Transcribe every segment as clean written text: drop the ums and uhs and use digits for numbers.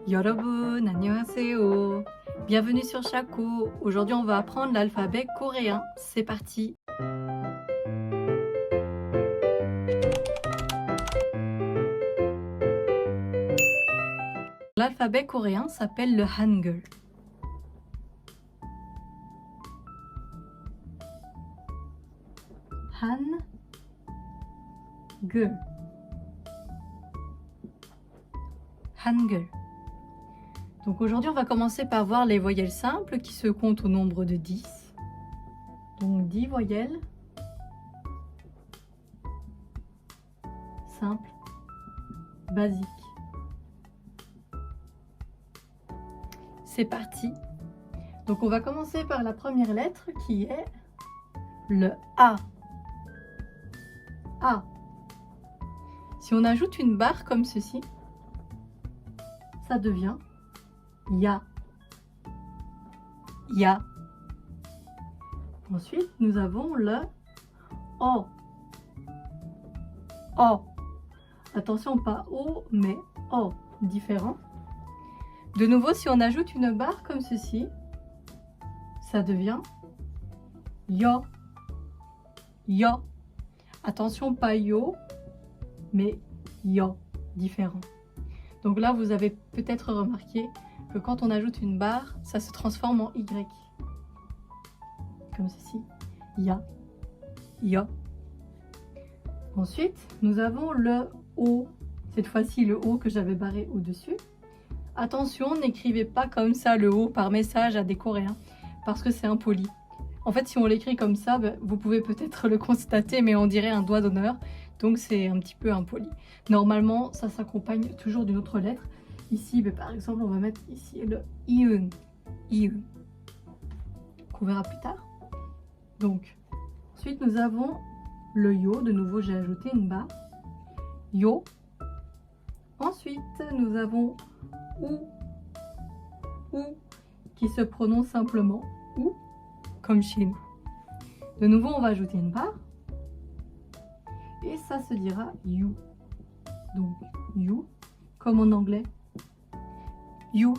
여러분, 안녕하세요. Bienvenue sur Shaco. Aujourd'hui, on va apprendre l'alphabet coréen. C'est parti. L'alphabet coréen s'appelle le Hangul. Hangul. Hangul. Donc aujourd'hui, on va commencer par voir les voyelles simples qui se comptent au nombre de 10. Donc 10 voyelles simples, basiques. C'est parti. Donc on va commencer par la première lettre qui est le A. A. Si on ajoute une barre comme ceci, ça devient Ya. Ya. Ensuite, nous avons le O. O. Attention, pas O, mais O. Différent. De nouveau, si on ajoute une barre comme ceci, ça devient Yo. Yo. Attention, pas Yo, mais Yo. Différent. Donc là, vous avez peut-être remarqué que quand on ajoute une barre, ça se transforme en Y. Comme ceci. Ya. Ya. Ensuite, nous avons le O. Cette fois-ci, le O que j'avais barré au-dessus. Attention, n'écrivez pas comme ça le O par message à des Coréens, parce que c'est impoli. En fait, si on l'écrit comme ça, vous pouvez peut-être le constater, mais on dirait un doigt d'honneur. Donc c'est un petit peu impoli. Normalement, ça s'accompagne toujours d'une autre lettre. Ici, par exemple, on va mettre ici le Iun. Iun. Qu'on verra plus tard. Donc, ensuite, nous avons le Yo. De nouveau, j'ai ajouté une barre. Yo. Ensuite, nous avons Ou. Ou, qui se prononce simplement Ou, comme chez nous. De nouveau, on va ajouter une barre. Et ça se dira You. Donc, You, comme en anglais. You.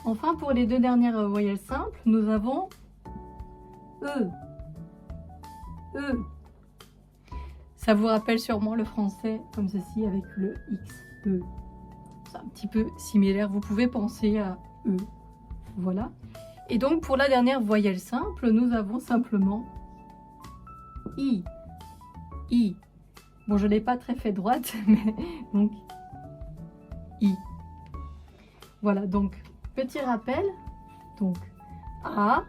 Enfin, pour les deux dernières voyelles simples, nous avons E. E. Ça vous rappelle sûrement le français comme ceci avec le X. E. C'est un petit peu similaire. Vous pouvez penser à E. Voilà. Et donc, pour la dernière voyelle simple, nous avons simplement I. I. Bon, je ne l'ai pas très fait droite, mais donc I. Voilà, donc petit rappel. Donc A,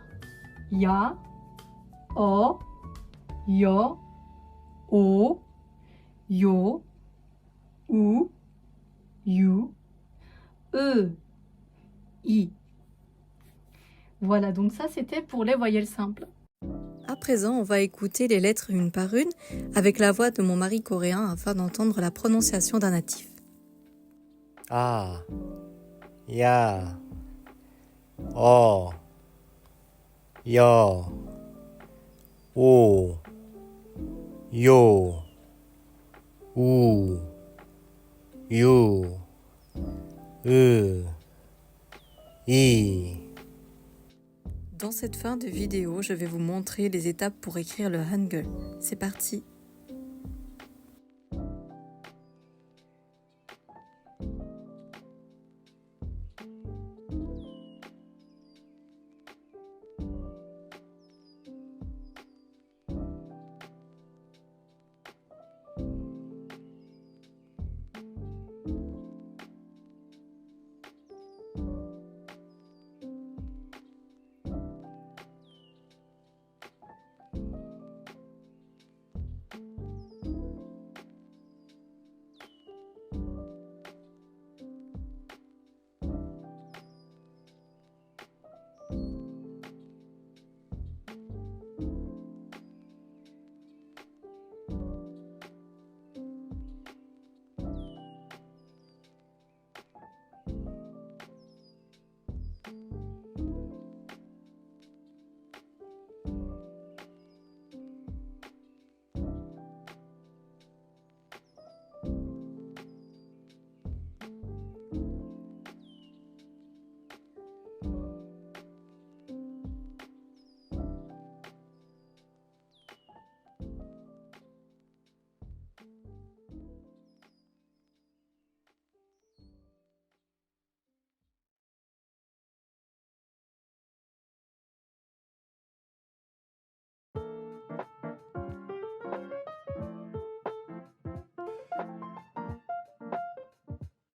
Ya, O, Yo, O, Yo, Ou, You, E, I. Voilà, donc ça c'était pour les voyelles simples. À présent, on va écouter les lettres une par une avec la voix de mon mari coréen afin d'entendre la prononciation d'un natif. A, Ya, O, Yo, O, Yo, U, You, I. Dans cette fin de vidéo, je vais vous montrer les étapes pour écrire le Hangul. C'est parti!